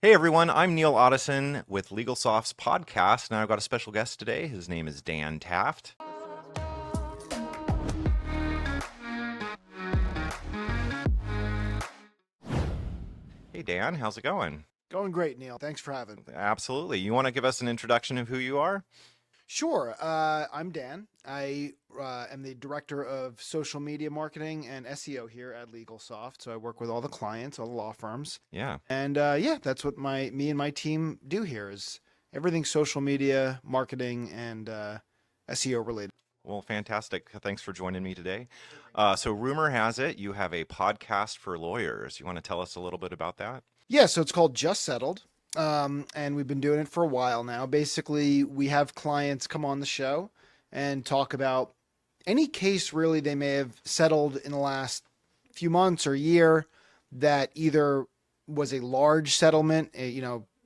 Hey everyone, I'm Neil Ottesen with LegalSoft's podcast, and I've got a special guest today. His name is Dan Taft. Hey Dan, how's it going? Going great, Neil. Thanks for having. Absolutely. You want to give us an introduction of who you are? Sure. I'm Dan. I am the director of social media marketing and SEO here at LegalSoft. So I work with all the clients, all the law firms, Yeah. and yeah, that's what me and my team do here is everything social media marketing and SEO related. Well, fantastic. Thanks for joining me today. So, rumor has it you have a podcast for lawyers. You want to tell us a little bit about that? Yeah, so it's called Just Settled. And we've been doing it for a while now. Basically, we have clients come on the show and talk about any case really they may have settled in the last few months or year that either was a large settlement,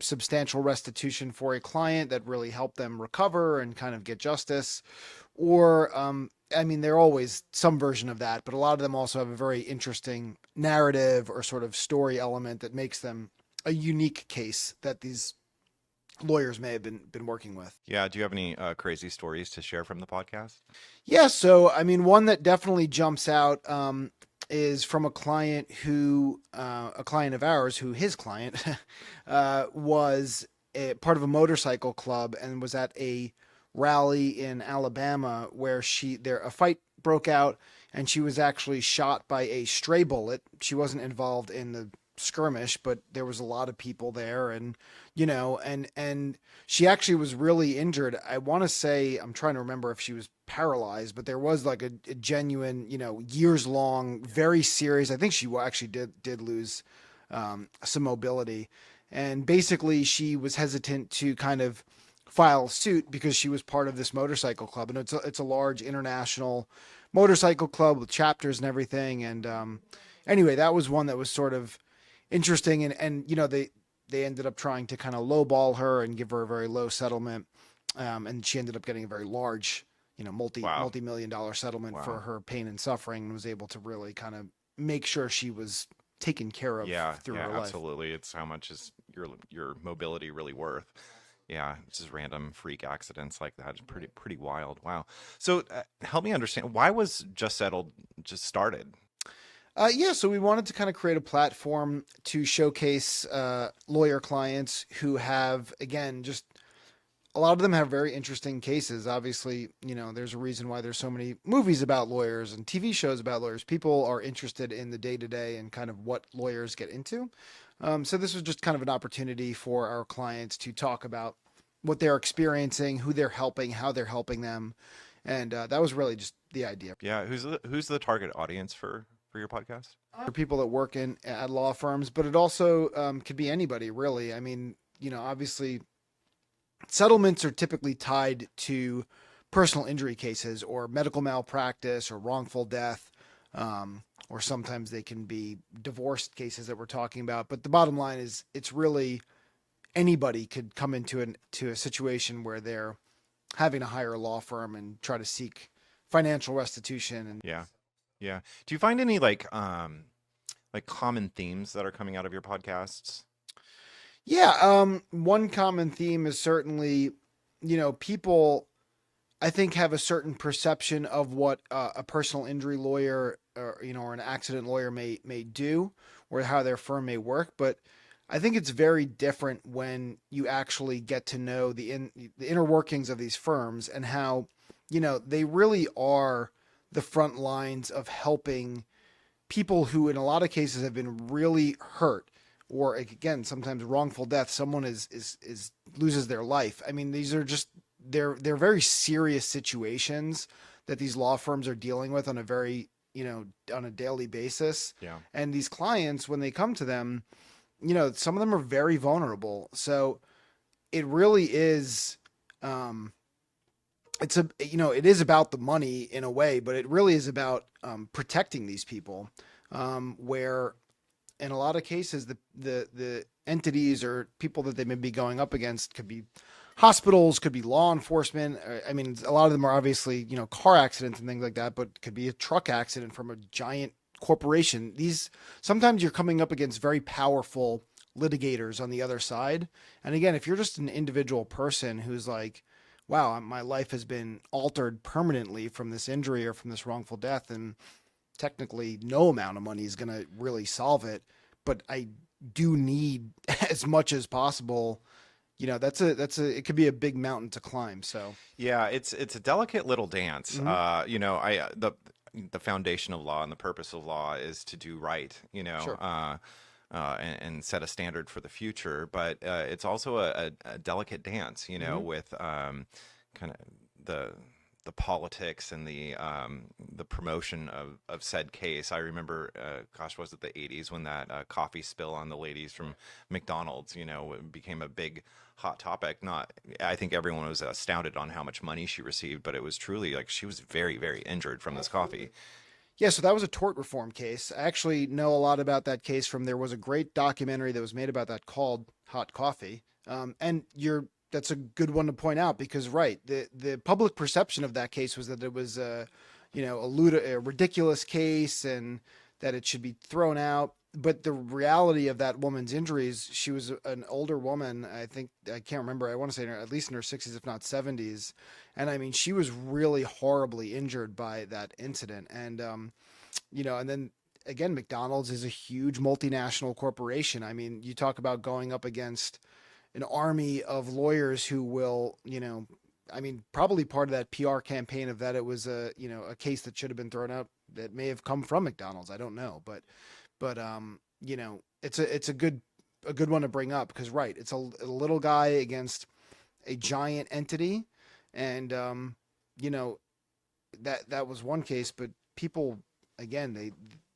substantial restitution for a client that really helped them recover and kind of get justice, or they're always some version of that, but a lot of them also have a very interesting narrative or sort of story element that makes them a unique case that these lawyers may have been working with. Yeah. Do you have any crazy stories to share from the podcast? Yeah, so one that definitely jumps out is from a client of ours, who his client was part of a motorcycle club and was at a rally in Alabama where a fight broke out and she was actually shot by a stray bullet. She wasn't involved in the skirmish, but there was a lot of people there, and and she actually was really injured. I want to say, I'm trying to remember if she was paralyzed, but there was like a genuine, years long, very serious. I think she actually did lose some mobility, and basically she was hesitant to kind of file suit because she was part of this motorcycle club, and it's a large international motorcycle club with chapters and everything. And anyway, that was one that was sort of interesting, and they ended up trying to kind of lowball her and give her a very low settlement, and she ended up getting a very large, Wow. multi-million dollar settlement for Wow. her pain and suffering, and was able to really kind of make sure she was taken care of Yeah, through yeah, her life. absolutely. It's how much is your mobility really worth? Yeah, it's just random freak accidents like that. It's pretty wild. Wow. So help me understand, why was Just Settled just started? Yeah, so we wanted to kind of create a platform to showcase lawyer clients who have, again, just a lot of them have very interesting cases. Obviously, there's a reason why there's so many movies about lawyers and TV shows about lawyers. People are interested in the day to day and kind of what lawyers get into. So this was just kind of an opportunity for our clients to talk about what they're experiencing, who they're helping, how they're helping them, and that was really just the idea. Yeah, who's the target audience for your podcast? For people that work in at law firms, but it also could be anybody really. I mean, obviously settlements are typically tied to personal injury cases or medical malpractice or wrongful death, or sometimes they can be divorced cases that we're talking about. But the bottom line is, it's really anybody could come to a situation where they're having to hire a law firm and try to seek financial restitution. And Yeah. Yeah. Do you find any like common themes that are coming out of your podcasts? yeah, one common theme is certainly, people I think have a certain perception of what a personal injury lawyer, or an accident lawyer may do, or how their firm may work. But I think it's very different when you actually get to know the inner workings of these firms and how they really are the front lines of helping people who, in a lot of cases, have been really hurt, or again, sometimes wrongful death. Someone is loses their life. I mean, these are just they're very serious situations that these law firms are dealing with on a very on a daily basis. Yeah. And these clients, when they come to them, some of them are very vulnerable. So it really is. It is about the money in a way, but it really is about protecting these people, where in a lot of cases the entities or people that they may be going up against could be hospitals, could be law enforcement. I mean, a lot of them are obviously car accidents and things like that, but could be a truck accident from a giant corporation. These Sometimes you're coming up against very powerful litigators on the other side. And again, if you're just an individual person who's like, wow, my life has been altered permanently from this injury or from this wrongful death, and technically no amount of money is going to really solve it, but I do need as much as possible. It could be a big mountain to climb. So, Yeah, it's a delicate little dance. mhm, The foundation of law and the purpose of law is to do right, sure. and set a standard for the future. But it's also a delicate dance, Hmm. with kind of the the politics and the promotion of said case. I remember, gosh, was it the 80s when that coffee spill on the ladies from McDonald's, became a big hot topic. Not, I think everyone was astounded on how much money she received, but it was truly like she was very, very injured from this coffee. Yeah, so that was a tort reform case. I actually know a lot about that case from there was a great documentary that was made about that called Hot Coffee. And you're That's a good one to point out because right, the public perception of that case was that it was a ridiculous case and that it should be thrown out. But the reality of that woman's injuries, she was an older woman. I think I can't remember. I want to say at least in her 60s, if not 70s, and I mean she was really horribly injured by that incident. And then again, McDonald's is a huge multinational corporation. I mean, you talk about going up against an army of lawyers who will, I mean, probably part of that PR campaign of that it was a case that should have been thrown out that may have come from McDonald's. I don't know, but it's a good one to bring up because right, it's a little guy against a giant entity, and you know that was one case, but people again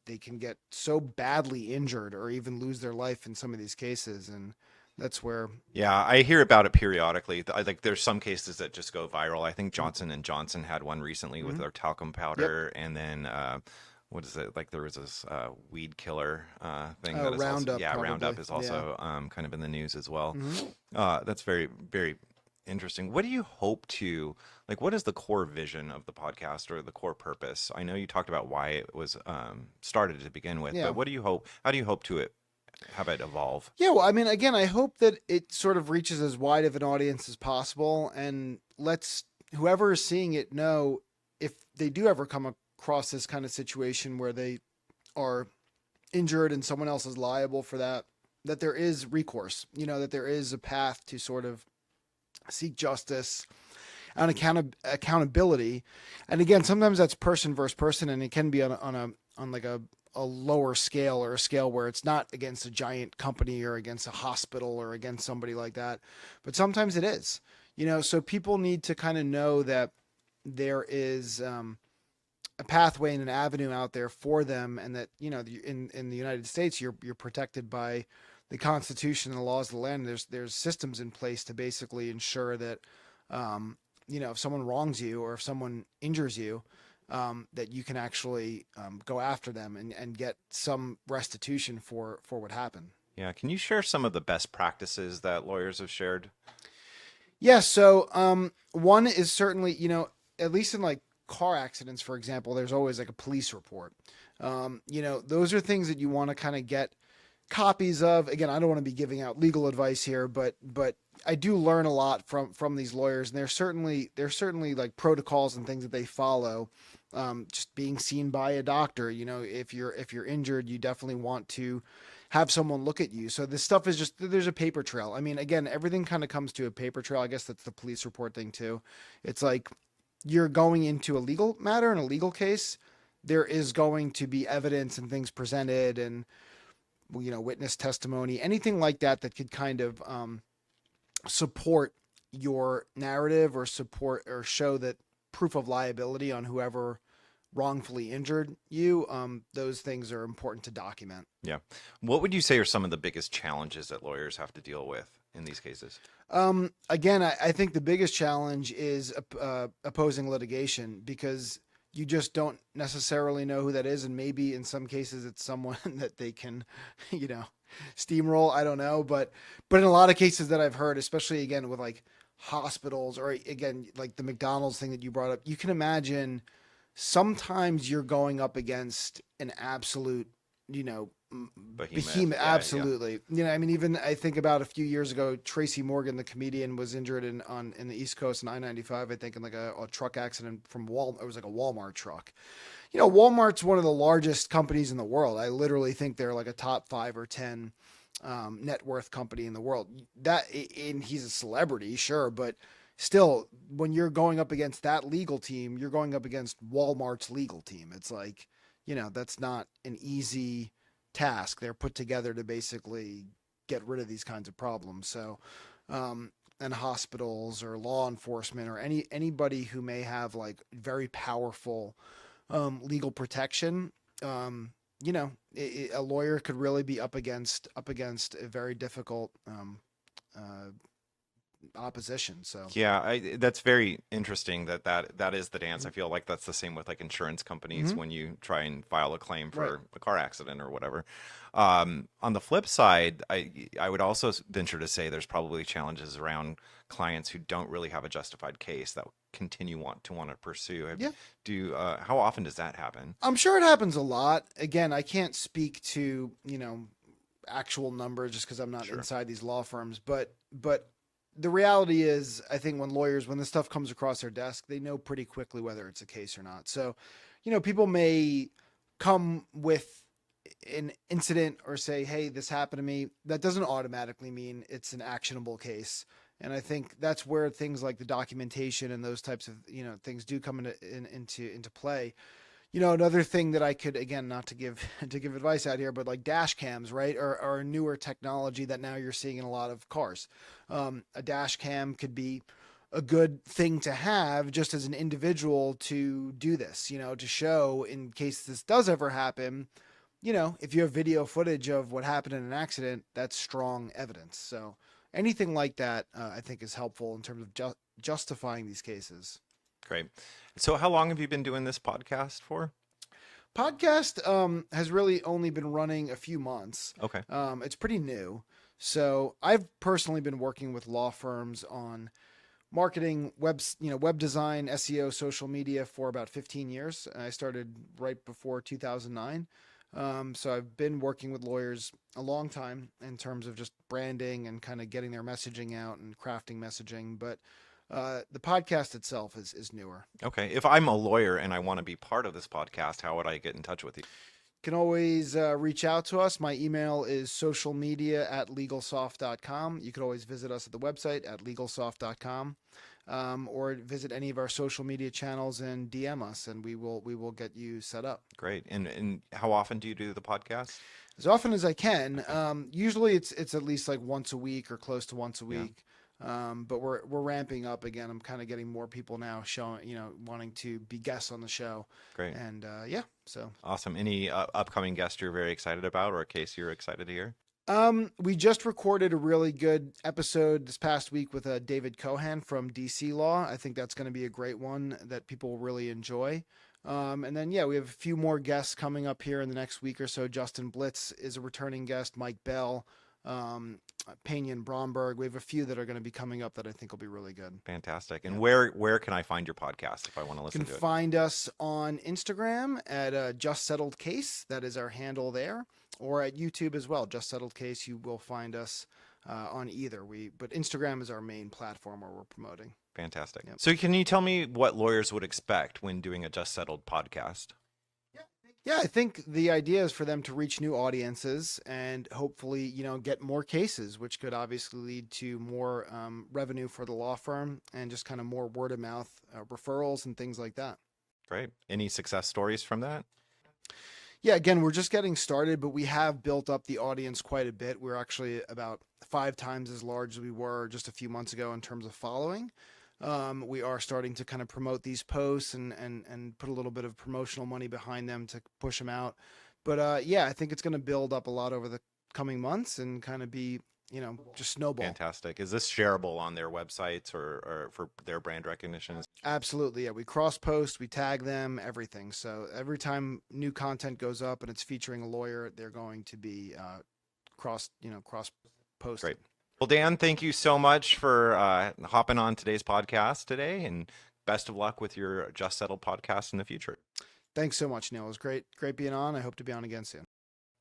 they can get so badly injured or even lose their life in some of these cases, and that's where Yeah, I hear about it periodically. Like there's some cases that just go viral. I think Johnson and Johnson had one recently with mm-hmm. their talcum Yep. powder, and then what is it? Like there was this weed killer thing that is also, Roundup yeah, probably. Roundup is Yeah. also kind of in the news as well. Mm-hmm. That's very, very interesting. What do you hope to like? What is the core vision of the podcast or the core purpose? I know you talked about why it was started to begin with, Yeah. but what do you hope? How do you hope to have it evolve? Yeah, well, I mean, again, I hope that it sort of reaches as wide of an audience as possible and lets whoever is seeing it know if they do ever come across this kind of situation where they are injured and someone else is liable for that, that there is recourse, that there is a path to sort of seek justice and accountability. And again, sometimes that's person versus person, and it can be on like a lower scale or a scale where it's not against a giant company or against a hospital or against somebody like that. But sometimes it is, so people need to kind of know that there is a pathway and an avenue out there for them, and that in the United States you're protected by the Constitution and the laws of the land. There's systems in place to basically ensure that if someone wrongs you or if someone injures you, that you can actually go after them and get some restitution for what happened. Yeah, can you share some of the best practices that lawyers have shared? Yeah. So one is certainly, at least in like car accidents, for example, there's always like a police report. Those are things that you want to kind of get copies of. Again, I don't want to be giving out legal advice here, but I do learn a lot from these lawyers, and there's certainly like protocols and things that they follow. Just being seen by a doctor, if you're injured, you definitely want to have someone look at you. So this stuff is just there's a paper trail. I mean, again, everything kind of comes to a paper trail. I guess that's the police report thing too. It's like you're going into a legal matter in a legal case. There is going to be evidence and things presented and witness testimony, anything like that that could kind of support your narrative or support or show that proof of liability on whoever wrongfully injured you. Those things are important to document. Yeah. What would you say are some of the biggest challenges that lawyers have to deal with in these cases? Again, I think the biggest challenge is opposing litigation because you just don't necessarily know who that is, and maybe in some cases it's someone that they can, you know, steamroll. I don't know, but in a lot of cases that I've heard, especially again with like hospitals or again like the McDonald's thing that you brought up, you can imagine sometimes you're going up against an absolute, behemoth. behemoth, Yeah, yeah. absolutely. I mean, even I think about a few years ago, Tracy Morgan, the comedian, was injured in the East Coast in I-95, I think, in like a truck accident from Walmart. It was like a Walmart truck. Walmart's one of the largest companies in the world. I literally think they're like a top 5 or 10 net worth company in the world. And he's a celebrity, sure, but still, when you're going up against that legal team, you're going up against Walmart's legal team. It's like, that's not an easy task. They're put together to basically get rid of these kinds of problems. So, and hospitals or law enforcement or anybody who may have like very powerful legal protection. A lawyer could really be up against a very difficult uh, opposition. So Yeah, that's very interesting that is the dance. I feel like that's the same with like insurance companies mm-hmm. when you try and file a claim Right. for a car accident or whatever. On the flip side, I would also venture to say there's probably challenges around clients who don't really have a justified case that continue want to pursue. Yeah, How often does that happen? I'm sure it happens a lot. Again, I can't speak to actual numbers just because I'm not Sure. inside these law firms, but the reality is, I think when this stuff comes across their desk, they know pretty quickly whether it's a case or not. So, people may come with an incident or say, "Hey, this happened to me." That doesn't automatically mean it's an actionable case. And I think that's where things like the documentation and those types of things do come into play. Another thing that I could, again, not to give to give advice out here, but like dash cams, right, are a newer technology that now you're seeing in a lot of cars. A dash cam could be a good thing to have just as an individual to do this, to show in case this does ever happen. If you have video footage of what happened in an accident, that's strong evidence. So anything like that, I think, is helpful in terms of justifying these cases. Great. So how long have you been doing this podcast for? Podcast has really only been running a few months. Okay. It's pretty new. So I've personally been working with law firms on marketing, web design, SEO, social media for about 15 years. I started right before 2009. So I've been working with lawyers a long time in terms of just branding and kind of getting their messaging out and crafting messaging. But the podcast itself is newer. Okay. If I'm a lawyer and I want to be part of this podcast, how would I get in touch with you? Can always reach out to us. My email is socialmedia@legalsoft.com. You could always visit us at the website at legalsoft.com, or visit any of our social media channels and DM us, and we will get you set up. Great. And how often do you do the podcast? As often as I can. Okay. Usually it's at least like once a week or close to once a Yeah. week. But we're ramping up again. I'm kind of getting more people now showing, wanting to be guests on the show. Great. And yeah, so Awesome. Any upcoming guest you're very excited about or a case you're excited to hear? we just recorded a really good episode this past week with David Cohan from DC Law. I think that's going to be a great one that people will really enjoy. And then, yeah, we have a few more guests coming up here in the next week or so. Justin Blitz is a returning guest, Mike Bell, Pena and Bromberg. We have a few that are going to be coming up that I think will be really good. Fantastic. And where can I find your podcast if I want to You listen can to it? find us on Instagram at Just Settled Case. That is our handle there. Or at YouTube as well, Just Settled Case. You will find us on either. But Instagram is our main platform where we're promoting. Fantastic. Yep. So can you tell me what lawyers would expect when doing a Just Settled podcast? Yeah, I think the idea is for them to reach new audiences and hopefully, get more cases, which could obviously lead to more revenue for the law firm and just kind of more word of mouth referrals and things like that. Great. Any success stories from that? Yeah, again, we're just getting started, but we have built up the audience quite a bit. We're actually about 5 times as large as we were just a few months ago in terms of following. We are starting to kind of promote these posts and put a little bit of promotional money behind them to push them out. But yeah, I think it's going to build up a lot over the coming months and kind of be, just snowball. Fantastic. Is this shareable on their websites or for their brand recognition? Absolutely. Yeah. We cross post, we tag them, everything. So every time new content goes up and it's featuring a lawyer, they're going to be cross posted. Great. Well, Dan, thank you so much for hopping on today's podcast today, and best of luck with your Just Settled podcast in the future. Thanks so much, Neil. It was great being on. I hope to be on again soon.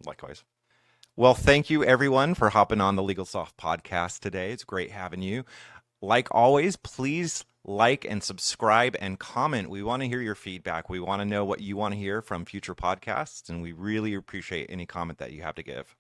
Likewise. Well, thank you everyone for hopping on the Legal Soft podcast today. It's great having you. Like always, please like and subscribe and comment. We want to hear your feedback. We want to know what you want to hear from future podcasts, and we really appreciate any comment that you have to give.